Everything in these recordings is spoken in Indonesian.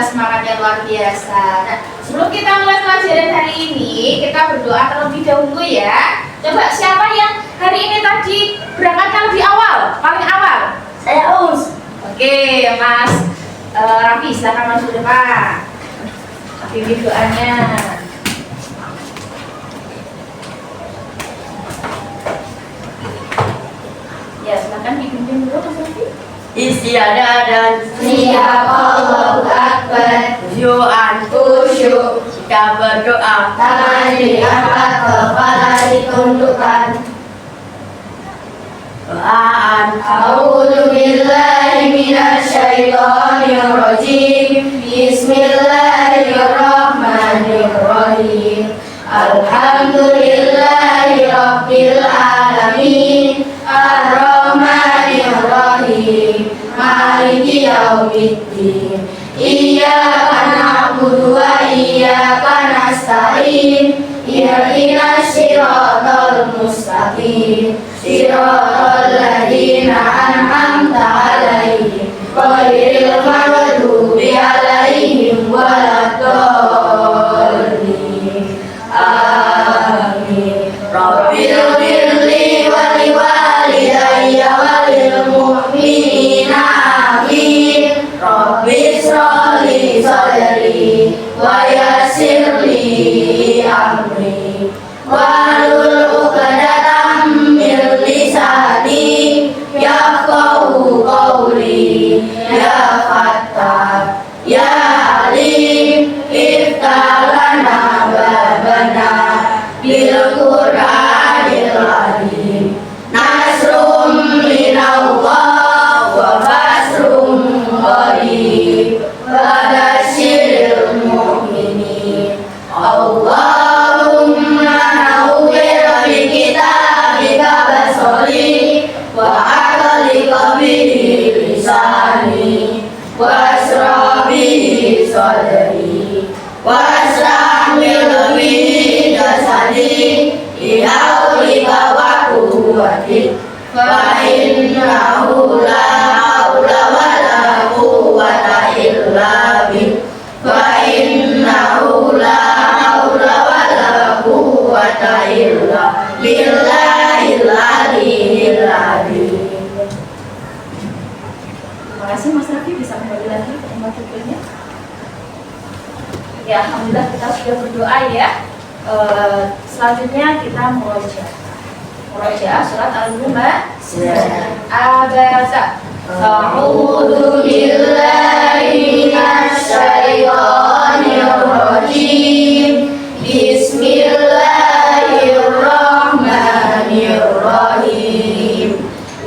semangat yang luar biasa. Nah, sebelum kita mulai pelajaran hari ini, kita berdoa terlebih dahulu ya. Coba siapa yang hari ini tadi berangkatnya lebih awal, paling awal? Saya Aus. Oke, Mas Raffi, silakan maju depan. Pimpin doanya. Ya, silakan dipimpin dulu Mas Raffi. Istiadah dan Siap Allahu Akbar. Khusyuk jika berdoa, Tangan diangkat, kepala ditundukkan. doaan A'udzu billahi minasyaitonir rajim. Bismillahirrahmanirrahim. Alhamdulillahi rabbil alamin. Ar-Rahmanir Rahim. Maliki yaumiddin. Iyyaka na'budu wa iyyaka nasta'in. Ihdinas siratal mustaqim. Siratal ladzina an'amta 'alaihim ghairil maghdubi 'alaihim waladdallin. Amin. Rabbil birli wa liwalidayya wa lil mu'minina amin. Rabbi shrah li sadri wa yassir li amri wahlul 'uqdatam min lisani yafqahu qawli. Ya Fattah ya Alim iftah lana babana bil Qur'anil azim. Nasrum minallah wa fasrum qarib. Bashiril mu'minin. Allahumma nawwir bi kitabika basari wa aqlika bihi lisani washrah bihi sadri washrah bihi jasadi bihaulika wa quwwatik fa innahu la haula wa la quwwata illa bik fa innahu la haula wa la quwwata illa billahil aliyyil azim. Terima kasih Mas Raffi, bisa kembali lagi ke tempat duduknya. Ya, alhamdulillah kita sudah berdoa ya. Selanjutnya kita murojaah surat Al-Humzah. Abasa. A'udzu billahi minasyaitonir rajim. Bismillahirrahmanirrahim.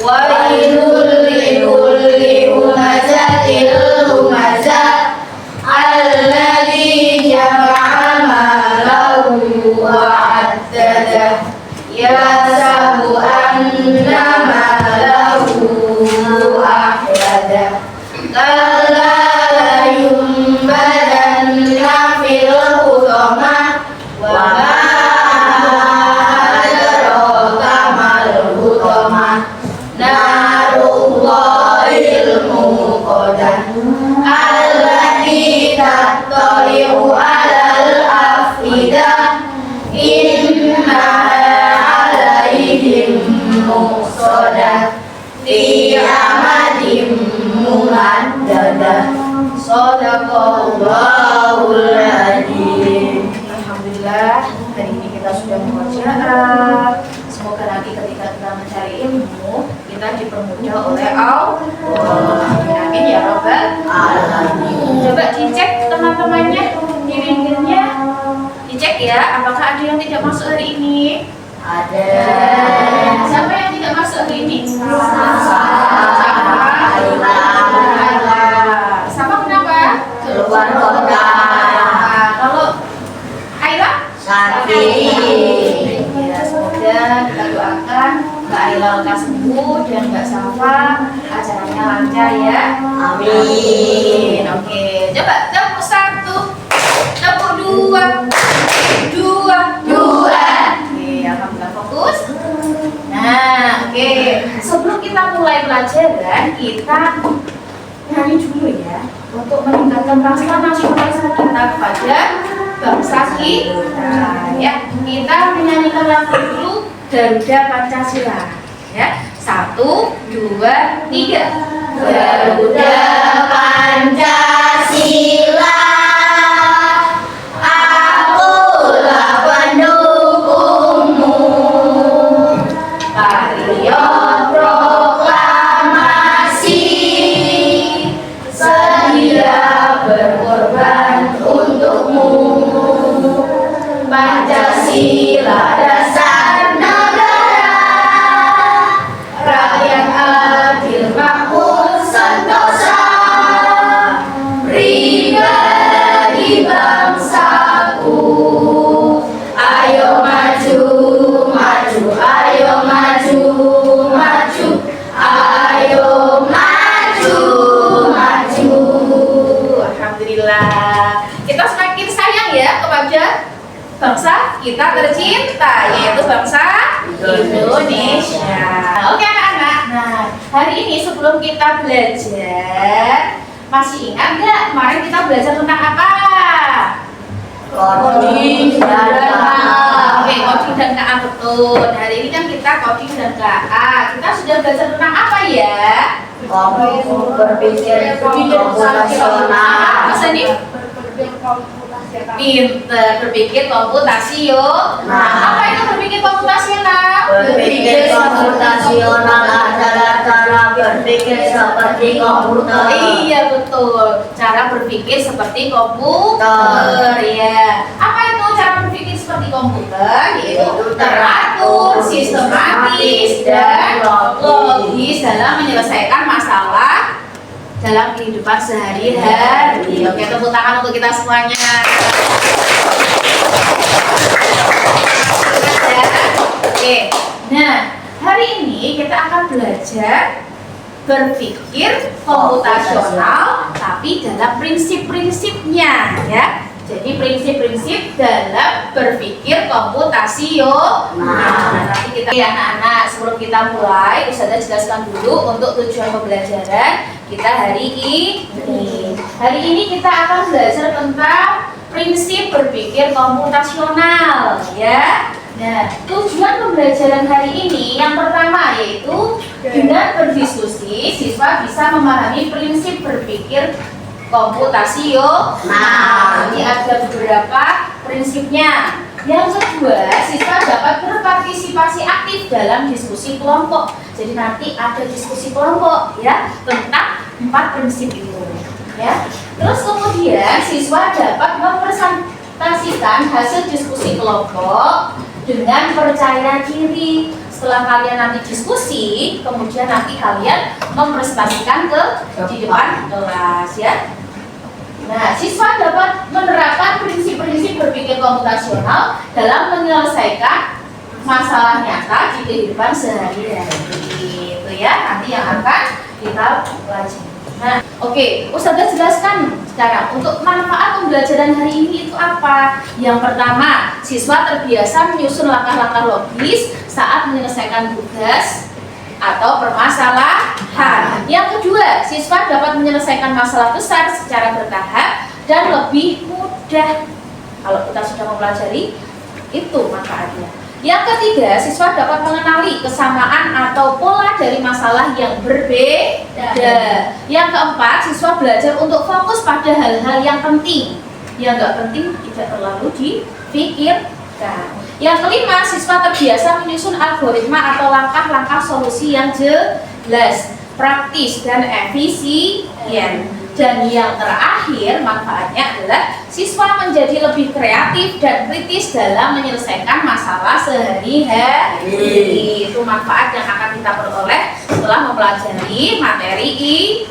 Wailul likulli humazatil humazah alladzi jama'a malahu wa 'addadah yahsabu anna malahu ahladah kalla la yunbadanna fil hutamah wa ma adraka mal hutamah narullahil muqadah allati tattali'u 'alal afidah innaha 'alaihim muqsadah fi amadin mumaddadah. Shadaqallahul adzim. Alhamdulillah, hari ini kita sudah murojaah. Semoga nanti ketika kita mencari ilmu, kita dipermudah oleh Allah. Amin ya rabbal alamin. Coba dicek teman-temannya, diri-dirinya dicek ya, apakah ada yang tidak masuk hari ini? Ada. Siapa yang tidak masuk hari ini? Sama kenapa? keluar kota, Kalau Aila? sakit. Ya, semoga kita doakan Mbak Aila lekas sembuh dan Mbak Safa acaranya lancar ya. Amin. Oke, coba tepuk satu, tepuk dua. Oke, alhamdulillah fokus. Nah, oke. Sebelum kita mulai pelajaran, kita nyanyi dulu ya. untuk meningkatkan rasa nasionalisme kita kepada bangsa kita. Ya, kita menyanyikan lagu dulu Garuda Pancasila. Ya, 1, 2, 3. Garuda Pancasila, akulah pendukungmu. Patriot proklamasi, sedia berkorban untukmu. Pancasila dasar negara, rakyat adil makmur sentosa, pribadi bangsaku. Ayo maju, maju, ayo maju, maju, ayo maju, maju. Alhamdulillah, kita semakin sayang ya kepada bangsa kita tercinta, yaitu bangsa Indonesia. Oke anak-anak, nah hari ini sebelum kita belajar, masih ingat nggak kemarin kita belajar tentang apa? Coding dan KA. Oke, coding dan KA betul. Hari ini kan kita coding dan KA. Kita sudah belajar tentang apa ya? Berpikir komputasional. Bisa nih? Pinter, berpikir komputasional. Apa itu berpikir komputasional? Berpikir komputasional adalah cara berpikir seperti komputer. Iya betul, cara berpikir seperti komputer ya. Apa itu cara berpikir seperti komputer? Yaitu teratur, sistematis, dan logis dalam menyelesaikan masalah dalam kehidupan sehari-hari. Oke, tepuk tangan untuk kita semuanya. Oke, nah hari ini kita akan belajar berpikir komputasional, tapi dalam prinsip-prinsipnya ya. Jadi prinsip-prinsip dalam berpikir komputasional. Nah, nanti kita ya anak-anak sebelum kita mulai, Ustazah jelaskan dulu untuk tujuan pembelajaran kita hari ini. Hari ini kita akan belajar tentang prinsip berpikir komputasional ya. Nah, tujuan pembelajaran hari ini yang pertama yaitu dengan berdiskusi siswa bisa memahami prinsip berpikir komputasional. Nah, ini ada beberapa prinsipnya. Yang kedua, siswa dapat berpartisipasi aktif dalam diskusi kelompok. Jadi nanti ada diskusi kelompok ya tentang 4 prinsip itu ya. Terus kemudian siswa dapat mempresentasikan hasil diskusi kelompok dengan percaya diri. Setelah kalian nanti diskusi, kemudian nanti kalian mempresentasikan di depan kelas ya. Nah, siswa dapat menerapkan prinsip-prinsip berpikir komputasional dalam menyelesaikan masalah nyata di kehidupan sehari-hari. Itu ya, nanti yang akan kita pelajari. Nah, oke, Ustazah jelaskan sekarang untuk manfaat pembelajaran hari ini itu apa? Yang pertama, siswa terbiasa menyusun langkah-langkah logis saat menyelesaikan tugas atau permasalahan. Yang kedua, siswa dapat menyelesaikan masalah besar secara bertahap dan lebih mudah. Kalau kita sudah mempelajari, itu manfaatnya. Yang ketiga, siswa dapat mengenali kesamaan atau pola dari masalah yang berbeda. Yang keempat, siswa belajar untuk fokus pada hal-hal yang penting. Yang nggak penting tidak terlalu dipikirkan. Yang kelima, siswa terbiasa menyusun algoritma atau langkah-langkah solusi yang jelas, praktis, dan efisien. Dan yang terakhir, manfaatnya adalah siswa menjadi lebih kreatif dan kritis dalam menyelesaikan masalah sehari-hari. Itu manfaat yang akan kita peroleh setelah mempelajari materi ini.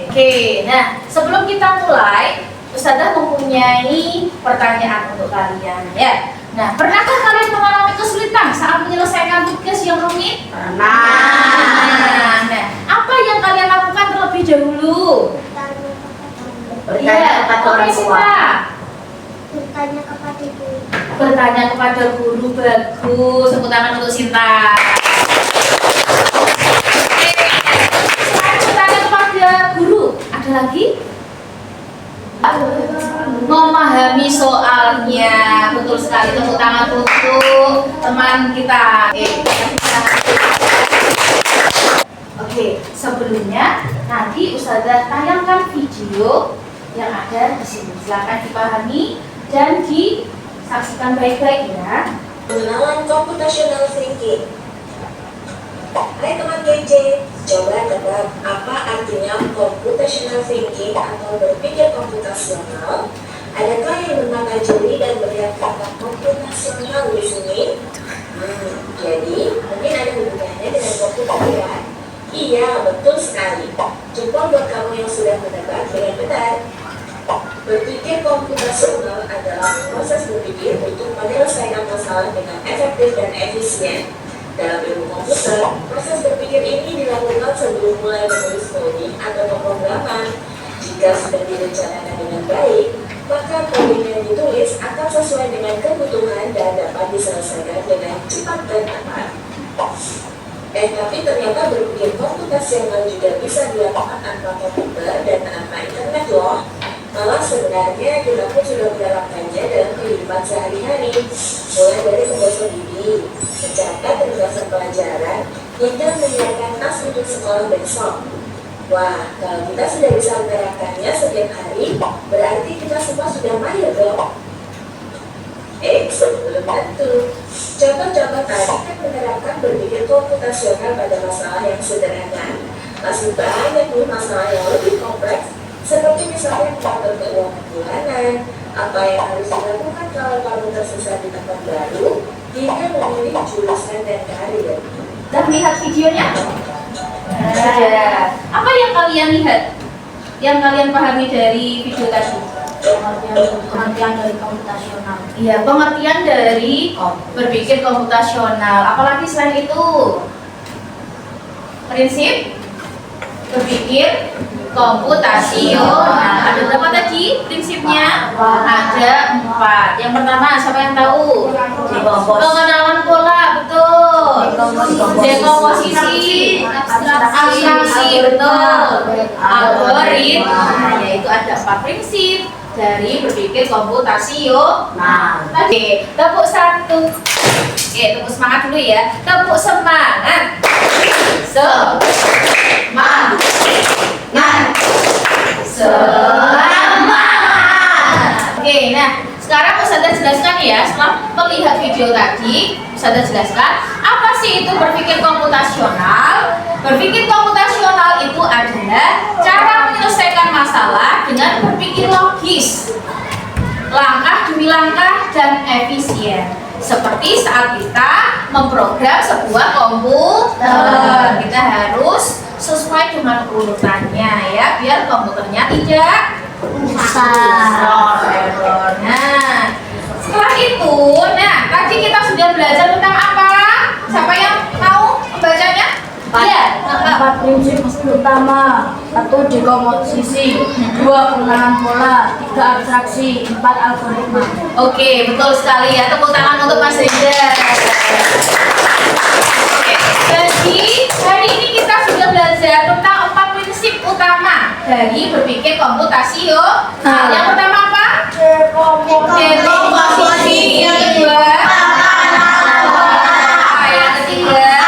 Oke, nah sebelum kita mulai, Ustazah mempunyai pertanyaan untuk kalian ya. Nah, pernahkah kalian mengalami kesulitan saat menyelesaikan tugas yang rumit? Pernah. Nah, apa yang kalian lakukan terlebih dahulu? Bertanya kepada orang tua. Bertanya kepada guru. Bertanya kepada guru. Bagus. Tepuk tangan untuk Sinta. Oke. Selain bertanya kepada guru, ada Ada lagi? Memahami soalnya. Betul sekali, tepuk tangan untuk teman kita. Oke, sebelumnya nanti Ustazah tayangkan video yang ada di sini. Silakan dipahami dan disaksikan baik-baik ya. Pengenalan computational thinking. Hai teman KJ, coba tebak apa artinya computational thinking atau berpikir komputasional? Adakah yang menangkap jeli dan melihat kata komputasional di sini? Jadi mungkin ada hubungannya dengan komputer ya? Iya, betul sekali. Coba buat kamu yang sudah menebak dengan benar. Berpikir komputasional adalah proses berpikir untuk menyelesaikan masalah dengan efektif dan efisien. Dalam ilmu komputer, proses berpikir ini dilakukan sebelum mulai menulis coding atau pemrograman. Jika sudah direncanakan dengan baik, maka coding yang ditulis akan sesuai dengan kebutuhan dan dapat diselesaikan dengan cepat dan tepat. Tapi ternyata berpikir komputasional juga bisa dilakukan tanpa komputer dan tanpa internet loh. Malah sebenarnya kita pun sudah menerapkannya dalam kehidupan sehari-hari, mulai dari membaca buku, mencatat ringkasan pelajaran, hingga menyiapkan tas untuk sekolah besok. Wah, kalau kita sudah bisa menerapkannya setiap hari, berarti kita semua sudah mahir dong. Belum tentu. Contoh-contoh tadi kan menerapkan berpikir komputasional pada masalah yang sederhana. Masih banyak nih masalah yang lebih kompleks, seperti misalnya mengatur keuangan bulanan, apa yang harus dilakukan kalau kamu tersesat di tempat baru, hingga memilih jurusan dan karir. Dan lihat videonya? Apa yang kalian lihat? Yang kalian pahami dari video tadi? Pengertian dari komputasional. Iya, pengertian dari berpikir komputasional. Apalagi selain itu? Prinsip berpikir komputasional. Ada berapa tadi prinsipnya? Ada 4. Yang pertama, siapa yang tahu? Pengenalan pola, betul. Dekomposisi, abstraksi, betul. Algoritma, yaitu ada 4 prinsip dari berpikir komputasional. Oke, tepuk 1. Oke, tepuk semangat dulu ya. Tepuk semangat. Semangat. Semangat. Oke, nah sekarang Ustazah jelaskan ya. Setelah melihat video tadi, Ustazah jelaskan apa sih itu berpikir komputasional. Berpikir komputasional itu adalah cara menyelesaikan masalah dengan berpikir logis, langkah demi langkah dan efisien. Seperti saat kita memprogram sebuah komputer, kita harus sesuai dengan urutannya ya, biar komputernya tidak error. Nah, setelah itu, tadi kita sudah belajar tentang apa? Siapa yang mau membacanya? Iya. 4 prinsip utama. 1 dekomposisi, 2 pengenalan pola, 3 abstraksi, 4 algoritma. Oke, betul sekali ya. Tepuk tangan untuk Mas Reza. Oke, jadi hari ini kita sudah belajar tentang 4 prinsip utama dari berpikir komputasional. Yang pertama apa? Dekomposisi. Yang kedua, yang ketiga,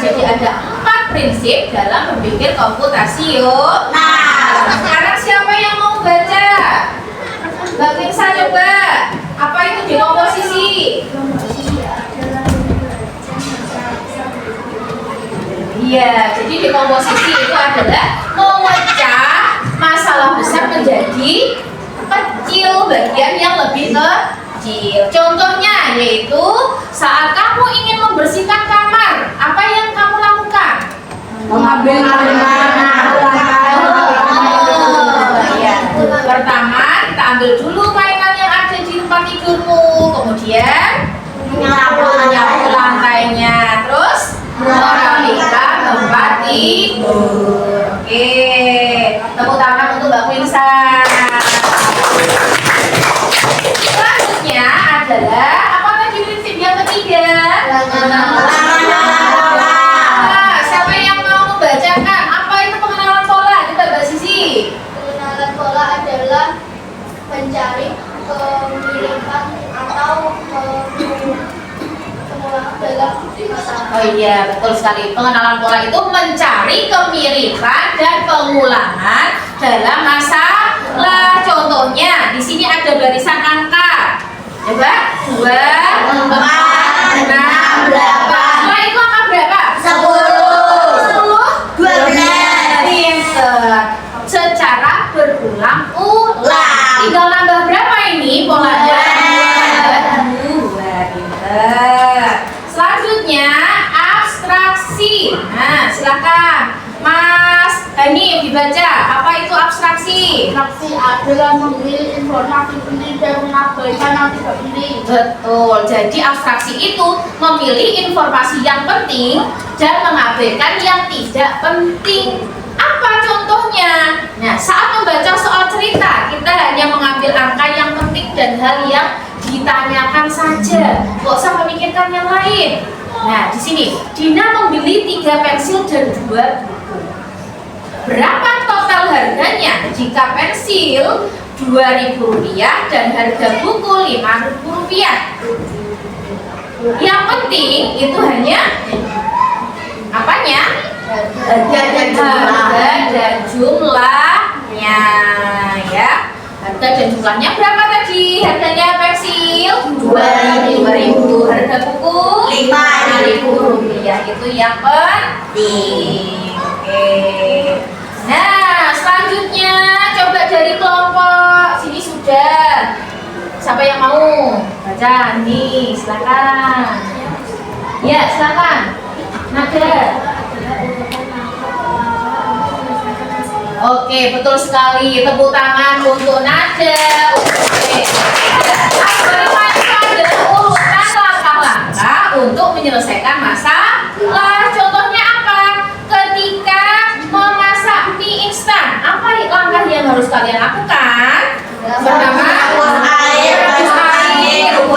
jadi ada 4 prinsip dalam berpikir komputasional. Sekarang siapa yang mau baca? Mbak Mirsa coba. Apa itu dekomposisi? Iya, jadi dekomposisi itu adalah memecah masalah besar menjadi kecil, bagian yang lebih kecil. Contohnya yaitu saat kamu ingin membersihkan kamar, apa yang kamu lakukan? Mengambil Pertama, kita ambil dulu mainan yang ada di tempat tidurmu, kemudian menyapu lantainya, terus merapikan tempat tidur. Oke, tepuk tangan untuk Mbak Mirsa. Selanjutnya adalah apa tadi prinsip yang ketiga? Oh iya, betul sekali. Pengenalan pola itu mencari kemiripan dan pengulangan dalam masalah. Contohnya, di sini ada barisan angka. Coba, 2, 4, 6, 8. Setelah itu angka berapa? 10, 12. Pinter. Secara berulang-ulang. Tinggal nambah berapa ini polanya? 2. Pinter. Selanjutnya abstraksi. Nah, silakan Mas Hanif dibaca. Apa itu abstraksi? Abstraksi adalah memilih informasi penting dan mengabaikan yang tidak penting. Betul. Jadi abstraksi itu memilih informasi yang penting dan mengabaikan yang tidak penting. Apa contohnya? Nah, saat membaca soal cerita, kita hanya mengambil angka yang penting dan hal yang ditanyakan saja. Nggak usah memikirkan yang lain. Nah, di sini Dina membeli 3 pensil dan 2 buku. Berapa total harganya jika pensil Rp2.000 dan harga buku Rp5.000? Yang penting itu hanya apanya? Harga dan jumlahnya, ya. Harga dan jumlahnya berapa tadi? Harganya pensil Rp2.000, harga buku Rp5.000. Itu yang penting. Oke. Nah, selanjutnya coba dari kelompok sini sudah. Siapa yang mau baca? Nih, silakan. Ya, silakan. Nada. Oke, betul sekali. Tepuk tangan untuk Nada. Oke. Algoritma itu adalah urutan langkah-langkah untuk menyelesaikan masalah. Contohnya apa? Ketika memasak mie instan, apa langkah yang harus kalian lakukan? Pertama, rebus air.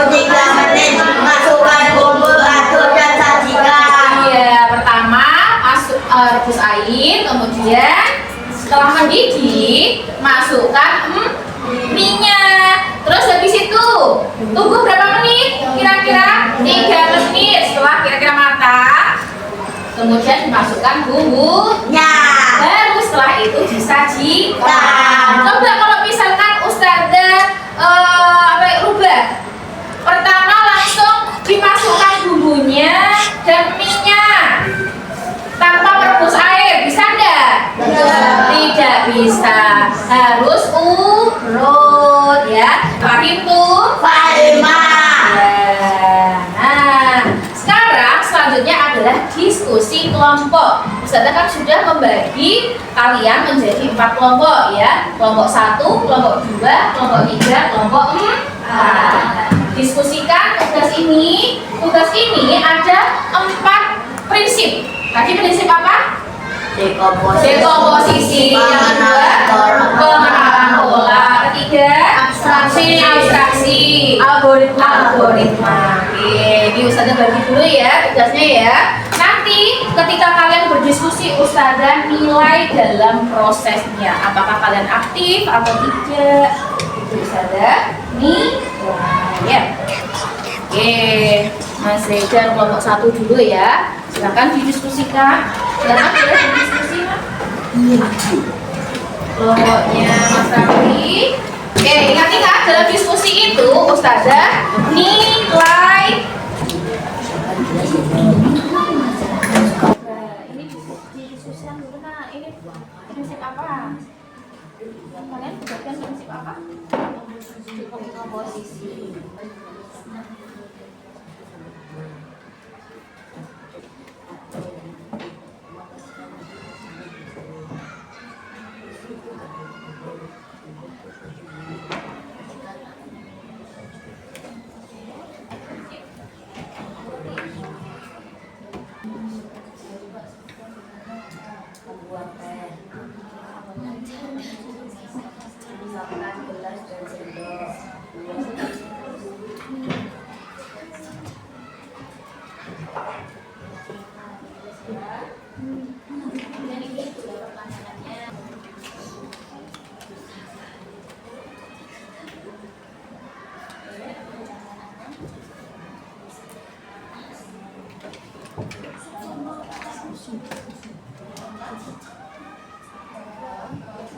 3 menit, masukkan bumbu, aduk dan sajikan. Iya, pertama rebus air, kemudian setelah mendidih, masukkan mie-nya. Terus habis itu tunggu berapa menit? Kira-kira 3 menit. Setelah kira-kira matang, kemudian dimasukkan bumbunya. Baru setelah itu disajikan. Coba kalau misalkan Ustazah rubah. Pertama langsung dimasukkan bumbunya dan mie-nya tanpa merebus air, bisa enggak? Tidak bisa. Harus urut, ya. Fahim tuh? Nah, sekarang selanjutnya adalah diskusi kelompok. Ustazah kan sudah membagi kalian menjadi 4 kelompok, ya. Kelompok 1, kelompok 2, kelompok 3, kelompok 4. Diskusikan tugas ini. Tugas ini ada 4 prinsip. Tadi prinsip apa? Dekomposisi. Yang kedua, pengenalan pola. Ketiga, abstraksi. Algoritma. Oke, ini Ustazah bagi dulu ya tugasnya ya. Nanti ketika kalian berdiskusi, Ustazah nilai dalam prosesnya. Apakah kalian aktif atau tidak? Itu Ustazah nilai ya. Oke, Mas Reza kelompok 1 dulu ya. Silakan didiskusikan. Silakan boleh berdiskusi. Kelompoknya Mas Raffi. Oke, ingat-ingat dalam diskusi itu Ustazah nilai. Ini didiskusikan dulu. Nah, ini prinsip apa? Kalian buatkan prinsip apa? Dekomposisi. Misalkan gelas dan sendok.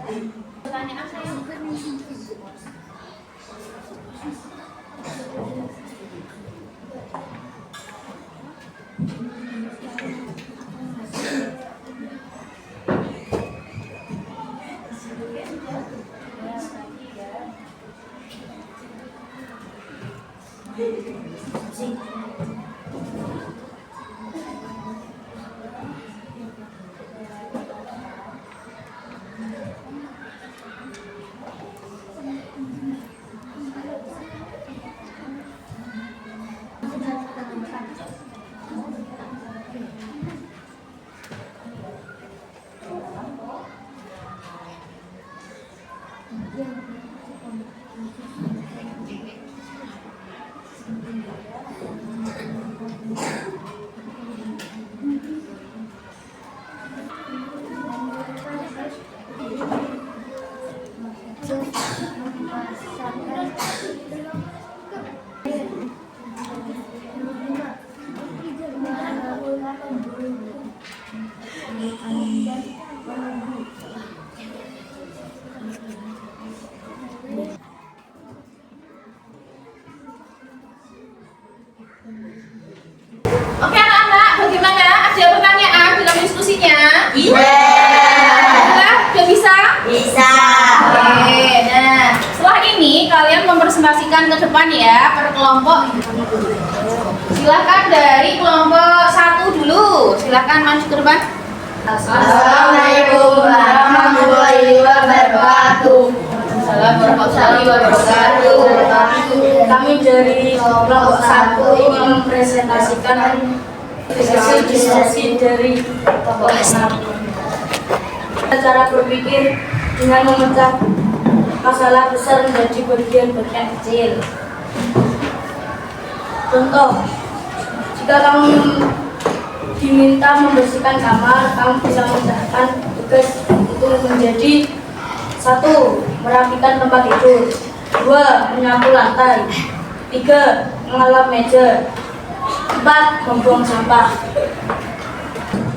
Pertanyaan saya. Oke anak-anak, bagaimana? Ada pertanyaan dalam diskusinya? Iya. Sudah bisa? Bisa. Oke, nah setelah ini kalian mempresentasikan ke depan ya per kelompok. Silahkan dari kelompok 1 dulu. Silahkan maju ke depan. Assalamualaikum warahmatullahi wabarakatuh. Assalamualaikum warahmatullahi wabarakatuh. Kami dari kelompok 1 ingin mempresentasikan hasil diskusi dari kelompok 1. Cara berpikir dengan memecah masalah besar menjadi bagian-bagian kecil. Contoh, jika kamu diminta membersihkan kamar, kamu bisa memecahkan tugas itu menjadi 1. Merapikan tempat tidur, 2. Menyapu lantai, 3. Mengalap meja, 4. Membuang sampah.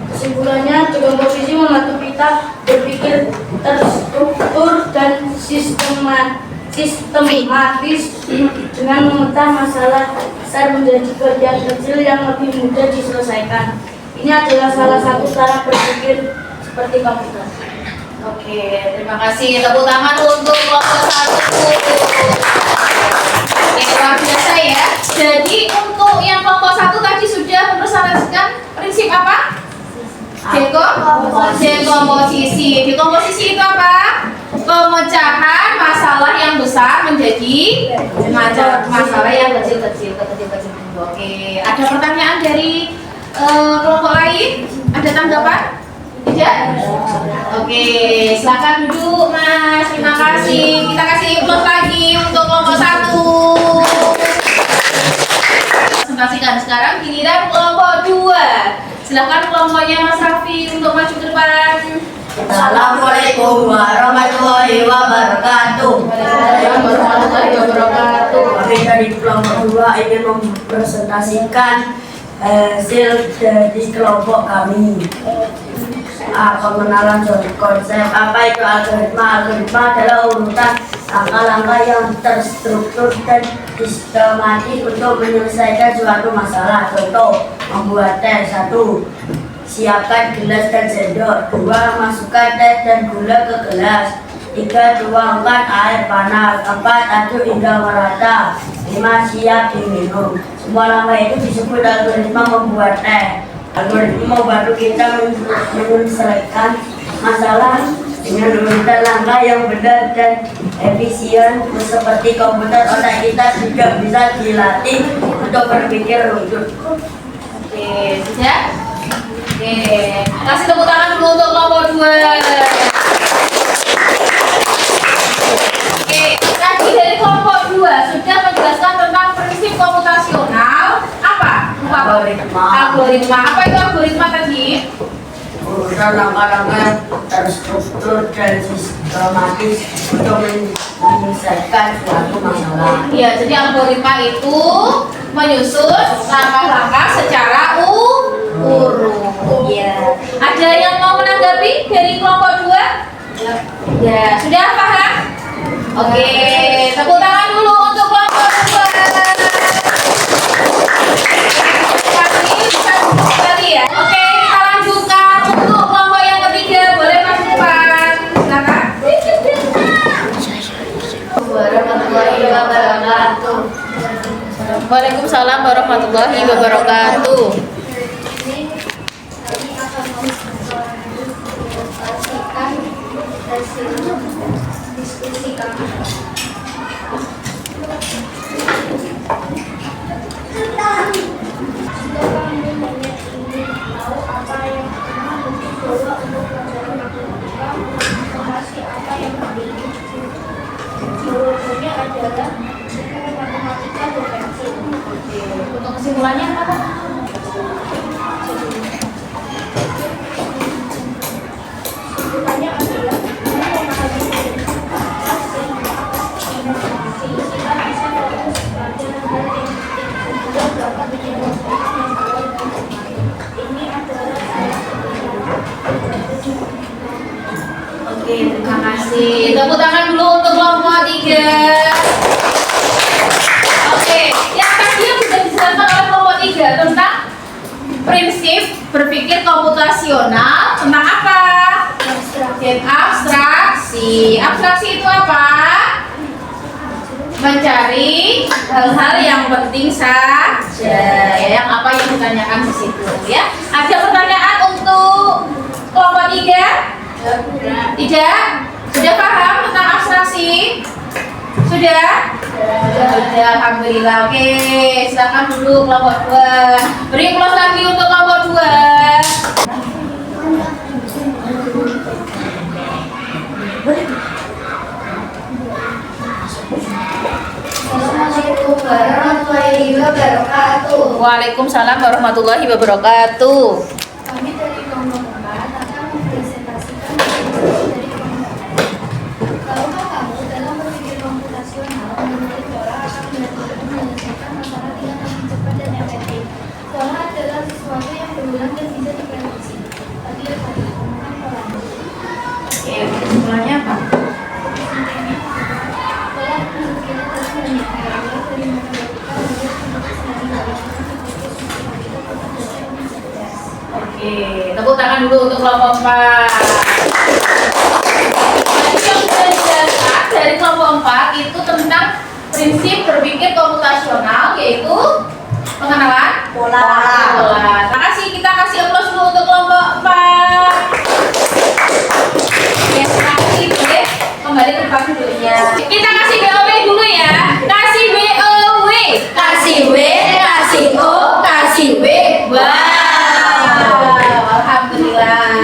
Kesimpulannya, dekomposisi membantu kita berpikir terstruktur dan sistematis dengan memecah masalah besar menjadi bagian kecil yang lebih mudah diselesaikan. Ini adalah salah satu cara berpikir seperti komputer. Oke, terima kasih. Tepuk tangan untuk kelompok 1. Oke, luar biasa ya. Jadi untuk yang kelompok 1 tadi sudah mempresentasikan prinsip apa? Dekomposisi. Dekomposisi itu apa? Pemecahan masalah yang besar menjadi masalah yang kecil-kecil. Oke, ada pertanyaan dari kelompok lain? Ada tanggapan? Tidak? Oke, silakan duduk Mas. Terima kasih. Kita kasih plus lagi untuk kelompok 1. Presentasikan sekarang giliran kelompok 2. Silakan kelompoknya Mas Raffi untuk maju ke depan. Assalamualaikum warahmatullahi wabarakatuh. Waalaikumsalam warahmatullahi wabarakatuh. Kami dari kelompok 2 ingin mempresentasikan hasil dari kelompok kami. Pengenalan konsep apa itu algoritma. Algoritma adalah urutan langkah-langkah yang terstruktur dan sistematis untuk menyelesaikan suatu masalah. Contoh, membuat teh. 1. Siapkan gelas dan sendok. 2. Masukkan teh dan gula ke gelas. 3. Tuangkan air panas. 4. Aduk hingga merata. 5. Siap diminum. Semua langkah itu disebut algoritma membuat teh. Algoritma membantu kita menyelesaikan masalah dengan memberikan langkah yang benar dan efisien. Seperti komputer, otak kita juga bisa dilatih untuk berpikir runtuh. Oke, sudah? Oke, kasih tepuk tangan dulu untuk kelompok 2. Oke, tadi dari kelompok 2 sudah menjelaskan tentang prinsip komputasional. Apa? Algoritma. Apa itu algoritma tadi? Urutan langkah-langkah terstruktur dan sistematis untuk menyelesaikan suatu masalah. Ya, jadi algoritma itu menyusun langkah-langkah secara urut. Ya. Ada yang mau menanggapi dari kelompok 2? Ya, sudah paham? Oke, tepuk tangan dulu untuk kelompok 2. Kami bisa duduk kembali ya. Oke, kita lanjutkan untuk kelompok yang ketiga. Boleh Mas depan. Silakan. Warahmatullahi wabarakatuh. Waalaikumsalam warahmatullahi wabarakatuh. Diskusi kami. Jawabannya adalah ilmu matematika dan pensil. Untuk kesimpulannya apa, Pak? Kesimpulannya adalah memahami sehingga bisa fokus pada hal yang penting juga dapat menyelesaikan masalah dengan cepat. Ini adalah salah satu Oke, terima kasih. Tepuk tangan dulu untuk kelompok 3. Oke, yang tadi yang sudah dijelaskan oleh kelompok 3 tentang prinsip berpikir komputasional tentang apa? Abstraksi. Abstraksi itu apa? Mencari hal-hal yang penting saja. Yang apa yang ditanyakan di situ ya. Ada pertanyaan untuk kelompok 3? Tidak? Sudah paham tentang abstraksi? Sudah? Sudah, alhamdulillah. Oke, silakan duduk kelompok 2. Beri plus lagi untuk kelompok 2. Assalamualaikum warahmatullahi wabarakatuh. Waalaikumsalam warahmatullahi wabarakatuh. Kami dari kelompok 4 akan mempresentasikan dari kelompok 4. Tahukah kamu dalam berpikir komputasional, menurut Dora akan membantu menyelesaikan masalah dengan lebih cepat dan efektif. Pola adalah sesuatu yang berulang dan bisa diprediksi. Tadi ya tadi omongan polanya. Oke, kesimpulannya apa? Pola kemungkinan terus meningkat dari matematika hingga komputer sehari-hari. Oke, tepuk tangan dulu untuk kelompok 4. Tadi yang sudah dijelaskan dari kelompok 4 itu tentang prinsip berpikir komputasional, yaitu pengenalan Pola. Terima kasih, kita kasih aplaus dulu untuk kelompok 4. Ya, terima kasih, boleh kembali ke tempat duduknya. Kita kasih BOW dulu ya. Kasih BOW, kasih W, kasih O, kasih W.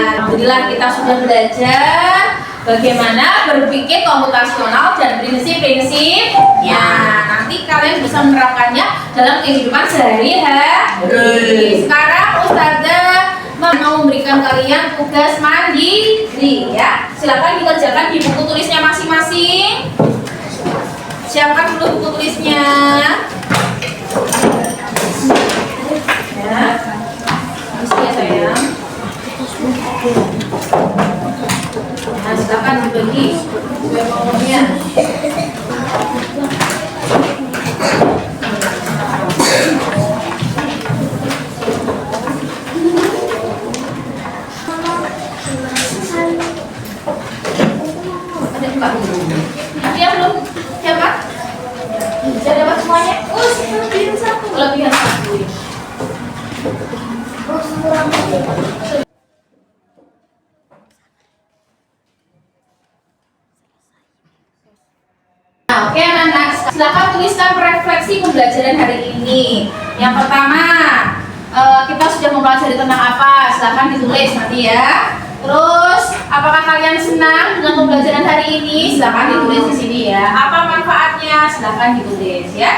Alhamdulillah kita sudah belajar bagaimana berpikir komputasional dan prinsip-prinsipnya. Nanti kalian bisa menerapkannya dalam kehidupan sehari-hari. Sekarang Ustazah mau memberikan kalian tugas mandiri ya. Silakan dikerjakan di buku tulisnya masing-masing. Siapkan dulu buku tulisnya. Ya. Mesti ya sayang. Nah, silakan dibagi ngomongnya. Ada empat. Siap belum? Siapa? Sudah dapat semuanya? Oh, kelebihan satu. Kelebihan satu. Nah, oke anak-anak, silakan tuliskan refleksi pembelajaran hari ini. Yang pertama, kita sudah mempelajari tentang apa? Silakan ditulis nanti ya. Terus, apakah kalian senang dengan pembelajaran hari ini? Silakan ditulis di sini ya. Apa manfaatnya? Silakan ditulis ya.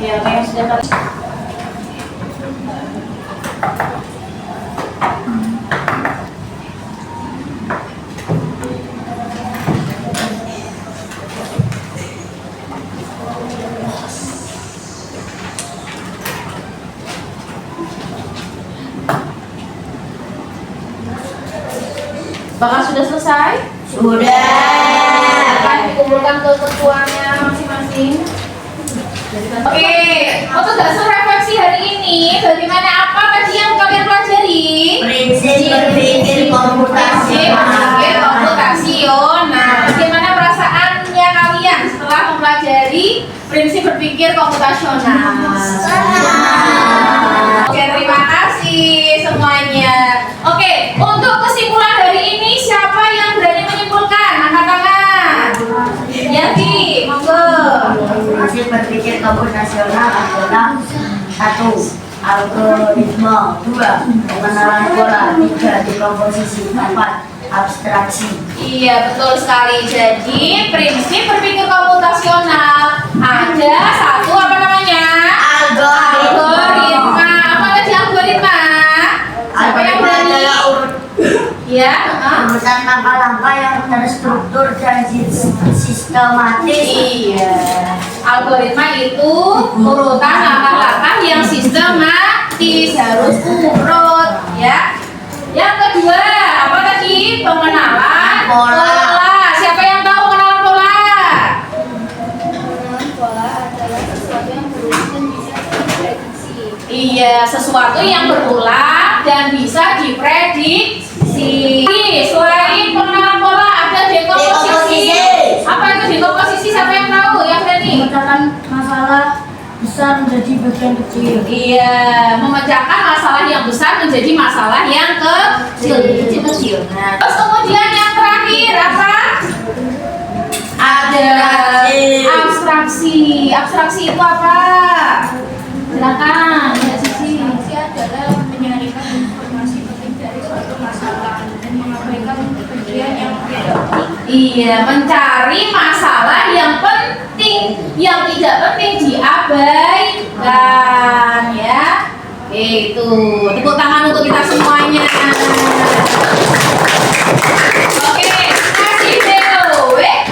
Ya, apa yang sudah kalian Apakah sudah selesai? Sudah. Akan dikumpulkan ke ketuanya masing-masing. Oke, untuk dasar refleksi hari ini, bagaimana apa tadi yang kalian pelajari? Prinsip berpikir komputasional. Bagaimana perasaannya kalian setelah mempelajari prinsip berpikir komputasional? Oke, terima kasih semuanya. Oke, untuk kesimpulan hari ini siapa yang berani menyimpulkan? Angkat tangan. Yati, monggo. Prinsip berpikir komputasional adalah 1. Algoritma, 2. Pengenalan pola, 3. Dekomposisi, 4. Abstraksi. Iya, betul sekali. Jadi prinsip berpikir komputasional ada 1 apa namanya? Algoritma. Apa tadi algoritma? Siapa yang berani? Ya, Urutan langkah-langkah yang terstruktur dan sistematis. iya. Algoritma itu urutan langkah-langkah yang sistematis, harus urut, ya. Yang kedua, apa tadi? Pengenalan Pola. Siapa yang tahu pengenalan pola? Pengenalan pola adalah sesuatu yang berulang dan bisa diprediksi. Iya, sesuatu yang berulang dan bisa diprediksi. Selain pengenalan pola, ada dekomposisi. Apa itu dekomposisi? Siapa yang tahu? Yang berani? Memecahkan masalah besar menjadi bagian kecil. Iya, memecahkan masalah yang besar menjadi masalah yang kecil. Nah, terus kemudian yang terakhir apa? Ada abstraksi. Abstraksi itu apa? Silakan, Mbak Sisi. Abstraksi adalah menyaringkan informasi penting dari suatu masalah dan mengabaikan bagian yang tidak penting. Iya, mencari masalah yang penting, yang tidak penting diabaikan, ya. Itu tepuk tangan untuk kita semuanya. Oke, kasih B,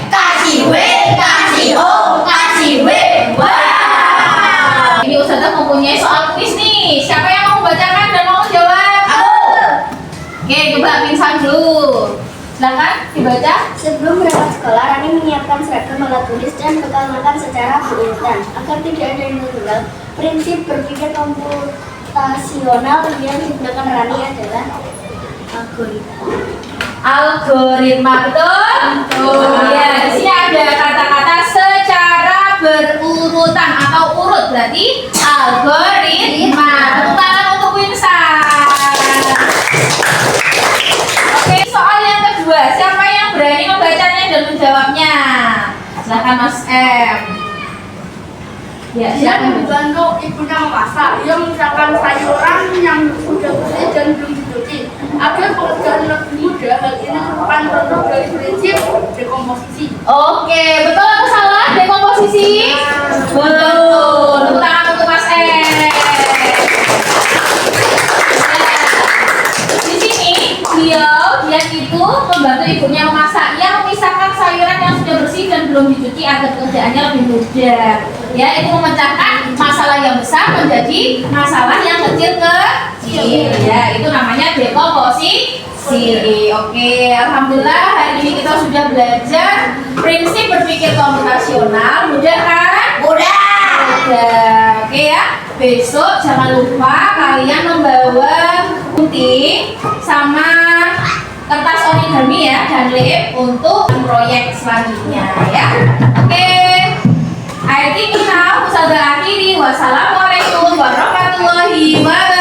Kasih W, kasih O, kasih W. Ini Ustazah mempunyai soal kuis nih. Siapa yang mau membacakan dan mau jawab? Oke, coba pingsan dulu. Silakan dibaca. Sebelum berangkat sekolah, Rani menyiapkan seragam, alat tulis, dan bekal makan secara berurutan. Agar tidak ada yang tertinggal, prinsip berpikir komputasional yang digunakan Rani adalah algoritma. Algoritma, betul? Iya, di sini ada kata-kata secara berurutan atau urut, berarti algoritma. Tepuk tangan untuk Winsan. Oke, soal yang kedua, siapa yang berani membacanya dan menjawabnya? Silakan Mas M. Ya, Dia silakan. membantu ibunya memasak. Ia memisahkan sayuran yang sudah bersih dan belum dicuci agar pekerjaan lebih mudah. Hal ini merupakan produk dari prinsip dekomposisi. Oke, betul atau salah dekomposisi? Betul. Tepuk tangan untuk Mas M. Di sini dia itu membantu ibunya memasak. Ia memisahkan sayuran yang sudah bersih dan belum dicuci agar pekerjaannya lebih mudah. Ya, itu memecahkan masalah yang besar menjadi masalah yang kecil-kecil. Ya, itu namanya dekomposisi. Oke, alhamdulillah hari ini kita sudah belajar prinsip berpikir komputasional. Mudah kan? Mudah. Oke ya. Besok jangan lupa kalian membawa gunting sama kertas origami ya dan lem untuk proyek selanjutnya ya. Oke. Akhirnya kita akhiri. Wassalamualaikum warahmatullahi wabarakatuh.